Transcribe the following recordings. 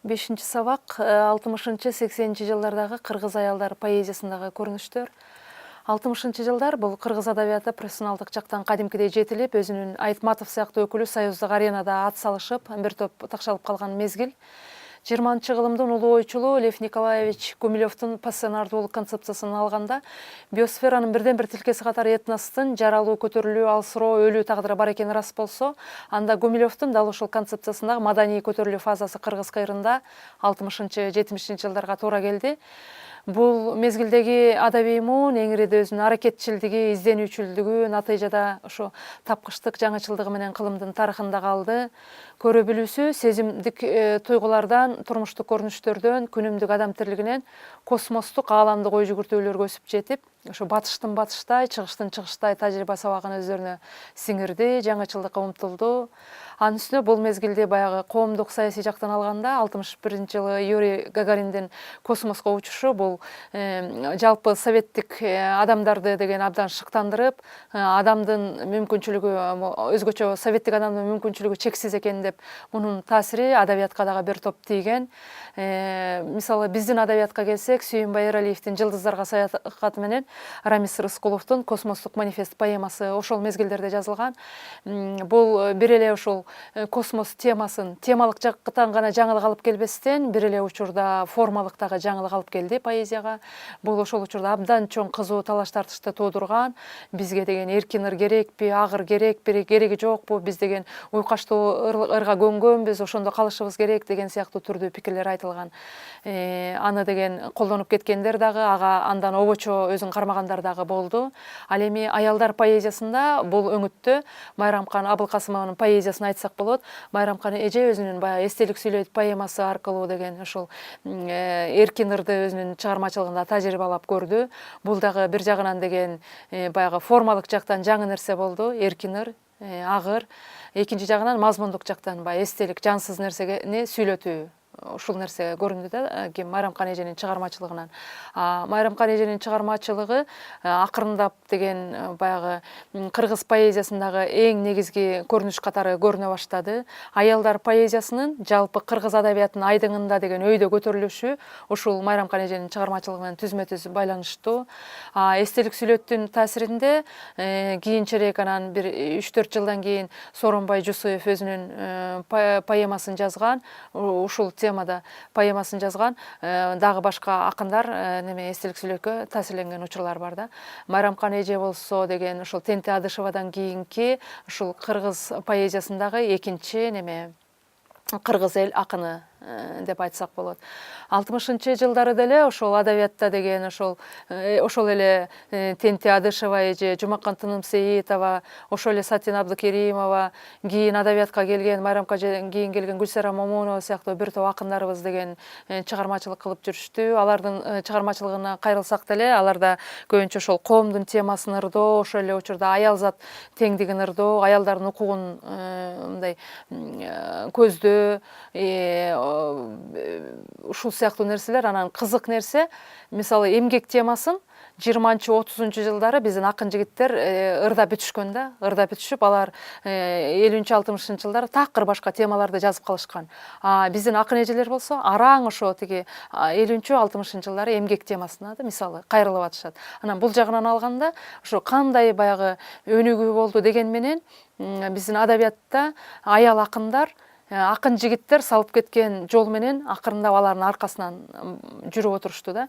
Бешинчи сабак 60-80 жылдардагы кыргыз аялдар поэзиясындагы көрүнүштөр. 60 жылдар бул кыргыз адабияты профессионалдык жактан кадимкидей жетилип, өзүнүн Айтматов сыяктуу өкүлү союздук аренада ат салышып, бир топ такшалып калган мезгил. 20-кылымдын улуу ойчулу Лев Николаевич Гумилевдин пассионардуулук концепциясын алганда, биосферанын бирден бир тилкеси катары этностун жаралуу, көтөрүлүү, алсыроо, өлүү тагдыры бар экени рас болсо, анда Гумилевдин дал ушул концепциясындагы маданий көтөрүлүү фазасы кыргыз кайрында 60-70 жылдарга туура келди. Бул мезгилдеги адабий муун эңириде өзүнүн аракетчилдиги, изденүүчүлдүгү, натыйжада ошо тапкычтык, жаңычылдыгы менен кылымдын тарыхында калды. Көрө билүүсү сезимдик туйгулардан, турмуштук көрүнүштөрдөн, күнүмдүк адам тирлигинен космостук, ааламдык ой жүгүртүүлөргө өсүп жетип, ошо батыштын батыштай, чыгыштын чыгыштай тажрыйба сабагын өздөрүнө сиңирди, жаңычылдыкка умтулду. Анын үстүнө бул мезгилде баягы коомдук саясий жактан алганда 61-жылы Юрий Гагариндин космоско учушу бул жалпы советтик адамдарды деген абдан шыктандырып, адамдын мүмкүнчүлүгү өзгөчө советтик адамдын мүмкүнчүлүгү чексиз экен деп, мунун таасири адабиятка дагы бир топ тийген. Мисалы биздин адабиятка келсек, Сүйүнбай Эралиевдин Жылдыздарга саякаты менен Рамис Рыскуловдун Космостук манифест поэмасы ошол мезгилдерде жазылган. Бул бир эле ушул космос темасын темалык жактан гана жаңылык алып келбестен, бир эле учурда формалык дагы жаңылык алып келди поэзияга. Бул ошол учурда абдан чоң кызуу талаш тартышты туудурган. Бизге деген эркин ыр керекпи, агыр керекпи, кереги жокпу, биз деген уйкаштуу ырга көнгөнбүз, ошондо калышыбыз керек деген сыяктуу түрдүү пикирлер айтылган. Аны деген колдонуп кеткендер дагы, ага андан обочо өзүн кармагандар дагы болду. Ал эми аялдар поэзиясында бул өңүттө Майрамкан Абылкасымованын поэзиясын айтсак болот. Майрамкан эже өзүнүн баягы эстелик сүйлөйт поэмасы аркылуу деген ушул эркин ырды өзүнүн чыгармачылыгында тажрыйбалап көрдү. Бул дагы бир жагынан деген баягы формалык жактан жаңы нерсе болду, эркин ыр, агыр. Экинчи жагынан мазмундук жактан баягы эстелик, жансыз нерсени сүйлөтүү. Ушул нерсе көрүндү да Майрамкан эженин чыгармачылыгынан. Майрамкан эженин чыгармачылыгы акырындап деген баягы кыргыз поэзиясындагы эң негизги көрүнүш катары көрүнө баштады. Аялдар поэзиясынын жалпы кыргыз адабиятынын айдыңында деген өйдө көтөрүлүшү ушул Майрамкан эженин чыгармачылыгы менен түзмө-түз байланыштуу. Эстелик сүйлөттүн таасиринде кийинчерээк анан бир 3-4 жылдан кийин Сооронбай Жусуев өзүнүн поэмасын жазган. Ушул темада поэмасын жазган. Дагы башка акындар эстелик сүйлөккө таасирленген учурлар бар да. Майрамкан эже болсо деген ушул Тенти Адышевадан кийинки ушул кыргыз поэзиясындагы экинчи кыргыз эл акыны деп айтсак болот. 60-жылдары деле ошол адабиятта деген ошол эле Тенти Адышева эже, Жумакан Тынымсейитова, ошол эле Сатин Абдыкеримова, кийин адабиятка келген Майрамкан эжеден кийин келген Гүлсара Момунова сыяктуу бир топ акындарыбыз деген чыгармачылык кылып жүрүштү. Алардын чыгармачылыгына кайрылсак деле, аларда көбүнчө ошол коомдун темасын ырдоо, ошол эле учурда аялзат теңдигин ырдоо, аялдардын укугун мындай көздөө, ушул сыяктуу нерселер. Анан кызык нерсе, мисалы эмгек темасын 20-30 жылдары биздин акын жигиттер ырдап бүтүшкөн да, ырдап бүтүшүп, алар 50-60 жылдары такыр башка темаларды жазып калышкан. Биздин акын эжелер болсо араң ошо тиги 50-60 жылдары эмгек темасына да мисалы кайрылып атышат. Анан бул жагынан алганда, ошо кандай баягы өнүгүү болду деген менен биздин адабиятта аял акындар, акын жигиттер салып кеткен жол менен акырындап алардын аркасынан жүрүп отурушту да.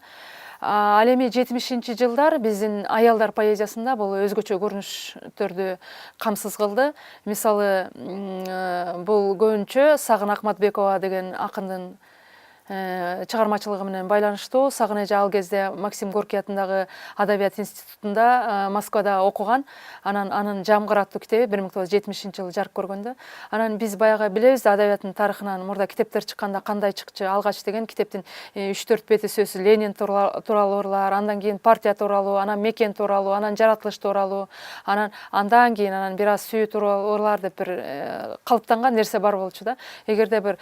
Ал эми 70-жылдар биздин аялдар поэзиясында бул өзгөчө көрүнүштөрдү камсыз кылды. Мисалы, бул көбүнчө Сагын Акматбекова деген акындын чыгармачылыгы менен байланыштуу. Сагын эже ал кезде Максим Горький атындагы Адабият институтунда Москвада окуган. Анын Жамгыр аттуу китеби 1970-жылы жарык көргөндө. Анан биз баягы билебиз да, адабияттын тарыхынан мурда китептер чыкканда кандай чыкчу. Алгач деген китептин 3-4 бети сөзү Ленин тууралуу ырлар, андан кийин партия тууралуу, анан мекен тууралуу, анан жаратылыш тууралуу, андан кийин бир аз сүйүү тууралуу ырлар деп бир калыптанган нерсе бар болчу да. Эгерде бир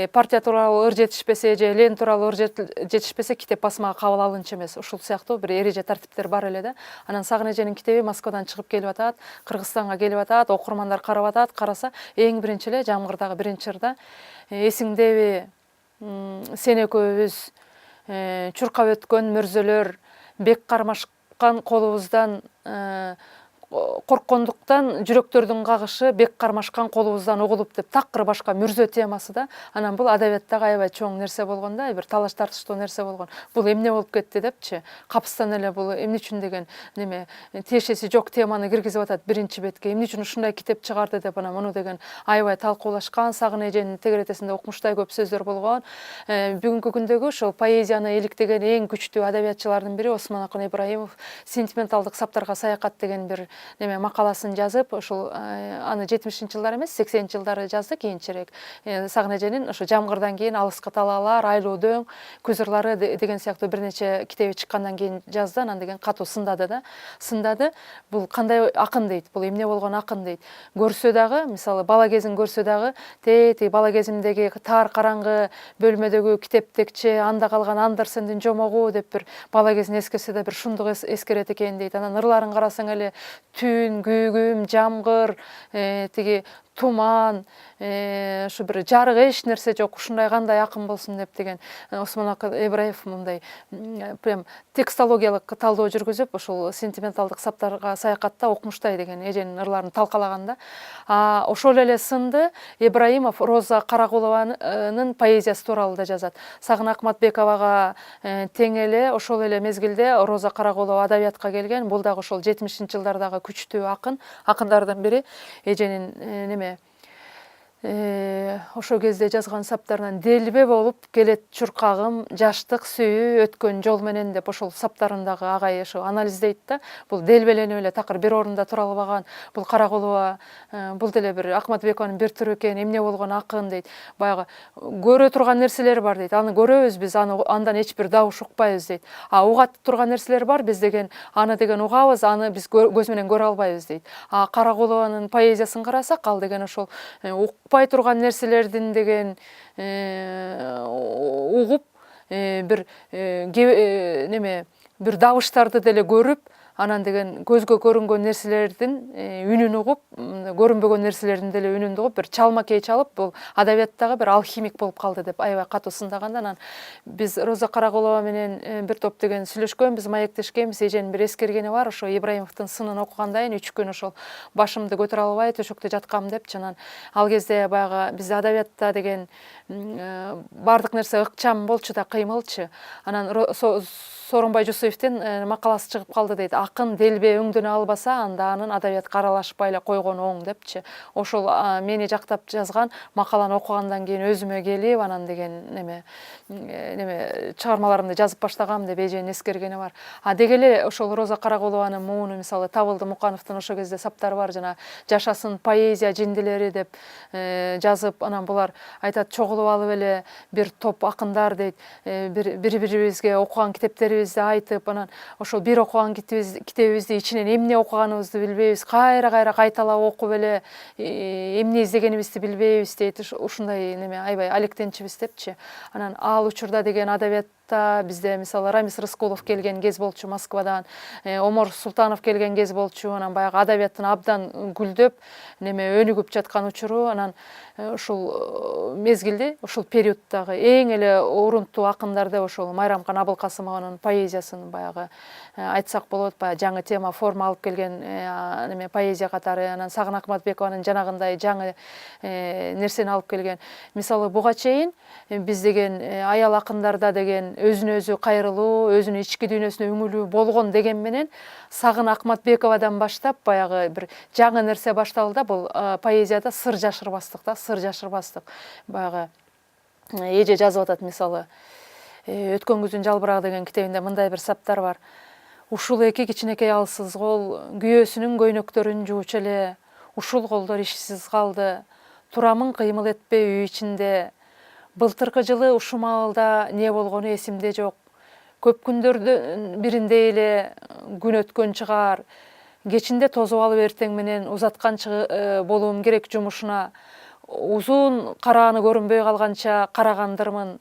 партия тууралуу ыр жетишпесе же Ленин тууралуу ыр жетишпесе, китеп басмага кабыл алынчу эмес. Ушул сыяктуу бир эреже тартиптер бар эле да. Анан Сагын эженин китеби Москвадан чыгып келип атат, Кыргызстанга келип атат, окурмандар карап атат. Караса, эң биринчи эле Жамгырдагы биринчи ырда эсиңдеби сен экөөбүз чуркап өткөн мөрзөлөр бек кармашкан колубуздан корккондуктан жүрөктөрдүн кагышы бек кармашкан колубуздан угулуп деп такыр башка мүрзө темасы да. Анан бул адабияттагы аябай чоң нерсе болгон да, бир талаш тартыштуу нерсе болгон. Бул эмне болуп кетти депчи, капыстан эле бул эмне үчүн деген неме тиешеси жок теманы киргизип атат биринчи бетке. Эмне үчүн ушундай китеп чыгарды деп анан муну деген аябай талкуулашкан, Сагын эженин тегеретесинде окумуштай көп сөздөр болгон. Бүгүнкү күндөгү ошол поэзияны иликтеген эң күчтүү адабиятчылардын бири Осмон Акын Ибраимов сентименталдык саптарга саякат деген бир неме макаласын жазып, ошол аны 70-жылдар эмес, 80-жылдары жазды кийинчерээк. Сагын эженин ошо Жамгырдан кийин Алыскы талаалар, Айлуу дөң, Күз ырлары деген сыяктуу бир нече китеби чыккандан кийин жазды. Анан деген катуу сындады да. Сындады. Бул кандай акын дейт, бул эмне болгон акын дейт. Көрсө дагы, мисалы бала кезин көрсө дагы, тети бала кезимдеги тар караңгы бөлмөдөгү китептекче анда калган Андерсендин жомогу деп бир бала кезин эскерсе да бир шундук эскерет экен дейт. Анан ырларын карасаң эле түн, күйгүм, жамгыр, тиги туман, ушу бир жарык эч нерсе жок, ушундай кандай акын болсун деп деген Осмон Акын Ибраев мындай прям текстологиялык талдоо жүргүзүп, ошол сентименталдык саптарга саякатта окумуштай деген эженин ырларын талкалаган да. Ошол эле сынды Ибраимов Роза Каракулованын поэзиясы тууралуу да жазат. Сагын Акматбековага тең эле ошол эле мезгилде Роза Каракулова адабиятка келген. Бул дагы ошол 70-жылдардагы күчтүү акындардын бири. Эженин неме ошол кезде жазган саптарынан делбе болуп келет чуркагым, жаштык сүйүү өткөн жол менен деп ошол саптарындагы агай ошо анализдейт да. Бул делбеленип эле такыр бир орунда тура албаган. Бул Каракулова бул деле бир Акматбекованын бир түрү экен, эмне болгон акын дейт. Баягы көрө турган нерселер бар дейт. Аны көрөбүз биз, андан эч бир дабыш укпайбыз дейт. Угат турган нерселер бар, биз деген аны деген угабыз, аны биз көз менен көрө албайбыз дейт. Каракулованын поэзиясын карасак, ал деген ошол укпай турган нерселердин деген угуп бир неме бир дабыштарды деле көрүп, анан деген көзгө көрүнгөн нерселердин үнүн угуп, көрүнбөгөн нерселердин деле үнүн угуп, бир чалмакей чалып, бул адабияттагы бир алхимик болуп калды деп аябай катуу сындаган. Анан биз Роза Каракулова менен бир топ деген сүйлөшкөнбүз, маектешкенбиз. Эженин бир эскергени бар, ошо Ибраимовдун сынын окугандан 3 күн ошол башымды көтөрө албай төшөктө жаткам депчи. Анан ал кезде баягы бизде адабиятта деген бардык нерсе ыкчам болчу да, кыймылчы. Анан Сооронбай Жусуевдин макаласы чыгып калды дейт. Акын делбе өңдөнө албаса, анда анын адабиятка аралашпай эле койгону оң депчи. Ошол мени жактап жазган макаланы окугандан кийин өзүмө келип, анан деген неме чыгармаларымды жазып баштагам деп эженин эскергени бар. Деги эле ошол Роза Каракулованын мууну, мисалы Табылды Мукановдун ошол кезде саптары бар, жана жашасын поэзия жиндилери деп жазып, анан булар айтат, чогулуп алып эле бир топ акындар дейт, бири-бирибизге окуган китептерибизди айтып, анан ошол бир окуган китебибизди ичинен эмне окуганыбызды билбейбиз, кайра кайталап окуп эле эмне издегенибизди билбейбиз дейт. Ушундай неме аябай алектенчүбүз депчи. Анан ал учурда деген адабият бизде мисалы Рамис Рыскулов келген кез болчу Москвадан, Омор Султанов келген кез болчу. Анан баягы адабияттын абдан гүлдөп, неме өнүгүп жаткан учуру. Анан ушул мезгилде, ушул периоддагы эң эле урунттуу акындарды ошол Майрамкан Абылкасымованын поэзиясын баягы айтсак болот. Баягы жаңы тема, форма алып келген неме поэзия катары. Анан Сагын Акматбекованын жанагындай жаңы нерсени алып келген. Мисалы буга чейин биз деген аял акындарда деген өзүнө өзү кайрылуу, өзүнүн ички дүйнөсүнө үңүлүү болгон деген менен Сагын Акматбековадан баштап баягы бир жаңы нерсе башталды да. Бул поэзияда сыр жашырбастык да, сыр жашырбастык. Баягы эже жазып атат, мисалы Өткөн күздүн жалбырагы деген китебинде мындай бир саптар бар. Ушул эки кичинекей алсыз кол күйөөсүнүн көйнөктөрүн жуучу эле, ушул колдор ишсиз калды, турамын кыймыл этпей үй ичинде. Былтыркы жылы ушул маалда не болгону эсимде жок. Көп күндөрдүн биринде эле күн өткөн чыгар. Кечинде тозуп алып эртең менен узаткан болуум керек жумушуна. Узун карааны көрүнбөй калганча карагандырмын.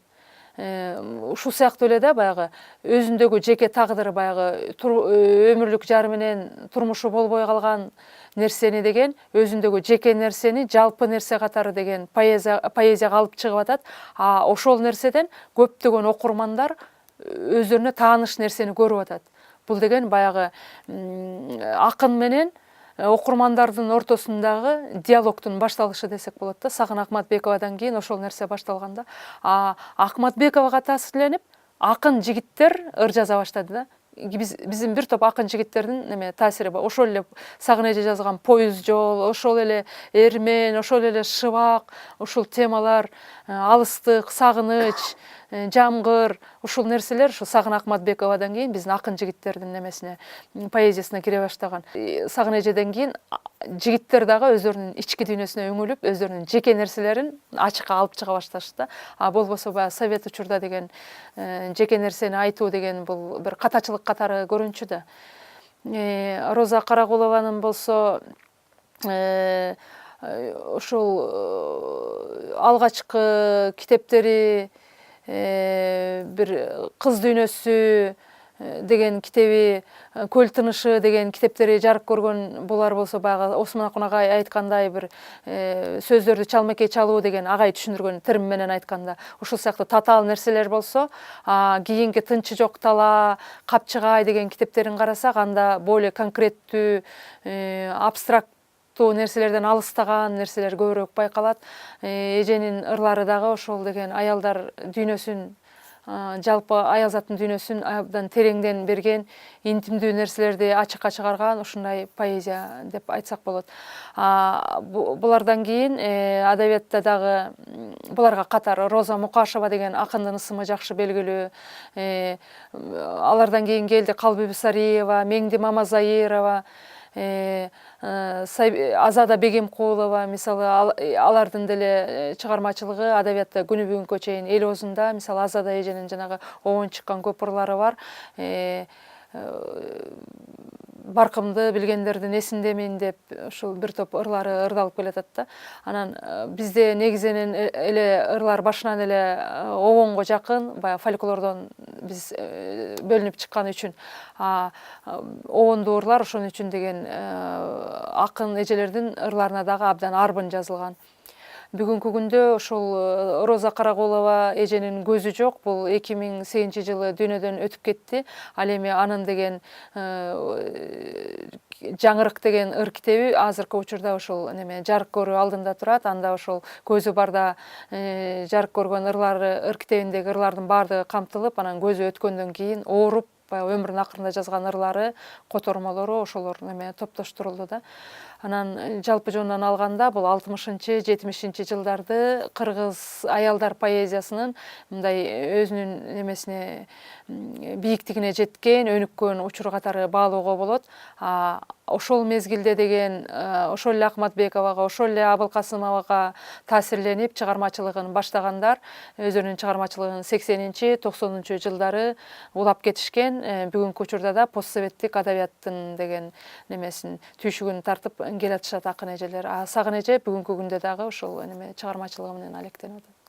ушул сыяктуу эле да баягы өзүндөгү жеке тагдыры баягы өмүрлүк жары менен турмушу болбой калган нерсени деген өзүндөгү жеке нерсени жалпы нерсе катары деген поэзияга алып чыгып атат. Ошол нерседен көптөгөн окурмандар өздөрүнө тааныш нерсени көрүп атат. Бул деген баягы акын менен окурмандардын ортосундагы диалогдун башталышы десек болот да. Сагын Акматбековадан кийин ошол нерсе башталганда, Акматбековага таасирленип акын жигиттер ыр жаза баштады да. Биздин бир топ акын жигиттердин таасири бар. Ошол эле Сагын эже жазган Поюз жол, ошол эле Эрмен, ошол эле Шыбак, ушул темалар, алыстык, сагыныч, жамгыр, ушул нерселер ушу Сагын Акматбековадан кийин биздин акын жигиттердин немесине, поэзиясына кире баштаган. Сагын эжеден кийин жигиттер дагы өздөрүнүн ички дүйнөсүнө үңүлүп, өздөрүнүн жеке нерселерин ачыкка алып чыга башташты да. Болбосо баягы совет учурда деген жеке нерсени айтуу деген бул бир катачылык катары көрүнчү да. Роза Карагулованын болсо ушул алгачкы китептери бир кыз дүйнөсү деген китеби, Көл тынышы деген китептери жарык көргөн. Булар болсо баягы Осмон Акын агай айткандай бир сөздөрдү чалмакей чалуу деген агай түшүндүргөн терим менен айтканда ушул сыяктуу татаал нерселер болсо, кийинки Тынчы жок тала, Капчыгай деген китептерин карасак, анда более конкреттүү, абстракттуу нерселерден алыстаган нерселер көбүрөөк байкалат. Эженин ырлары дагы ошол деген аялдар дүйнөсүн, жалпы аялзаттын дүйнөсүн абдан тереңден берген, интимдүү нерселерди ачыкка чыгарган ушундай поэзия деп айтсак болот. Булардан кийин адабиятта дагы буларга катар Роза Мукашева деген акындын ысымы жакшы белгилүү. Алардан кийин келди Калби Бисариева, Меңди Мамазаирова, Азада Бегемкулова, мисалы, алардын деле чыгармачылыгы адабиятта күнү бүгүнкү чейин эл оозунда. Мисалы, Азада эженин жанагы обон чыккан көп ырлары бар. Баркымды билгендердин эсиндемин деп ушул бир топ ырлары ырдалып келатат да. Анан бизде негизинен эле ырлар башынан эле обонго жакын, баягы фольклордон биз бөлүнүп чыккан үчүн обондуу ырлар ошон үчүн деген акын эжелердин ырларына дагы абдан арбын жазылган. Бүгүнкү күндө ошол Роза Карагулова эженин көзү жок. Бул 2008 жылы дүйнөдөн өтүп кетти. Ал эми анын деген жаңырык деген ыр китеби азыркы учурда ошол жарык көрүү алдында турат. Анда ошол көзү барда жарык көргөн ырлары, ыр китебиндеги ырлардын баардыгы камтылып, анан көзү өткөндөн кийин ооруп, өмүрүнүн акырында жазган ырлары, котормолору ошолор топтоштурулду да. Анан жалпы жонунан алганда бул 60-70 жылдарды кыргыз аялдар поэзиясынын мындай өзүнүн немесине бийиктигине жеткен, өнүккөн учуру катары баалоого болот. Ошол мезгилде деген ошол эле Акматбековага, ошол эле Абылкасымовага таасирленип чыгармачылыгын баштагандар өздөрүнүн чыгармачылыгын 80-90 жылдары улап кетишкен. Бүгүнкү учурда да постсоветтик адабияттын деген немесин түйшүгүн тартып келатышат акын эжелер. Сагын эже бүгүнкү күндө дагы ошол чыгармачылыгы менен алектенип атат.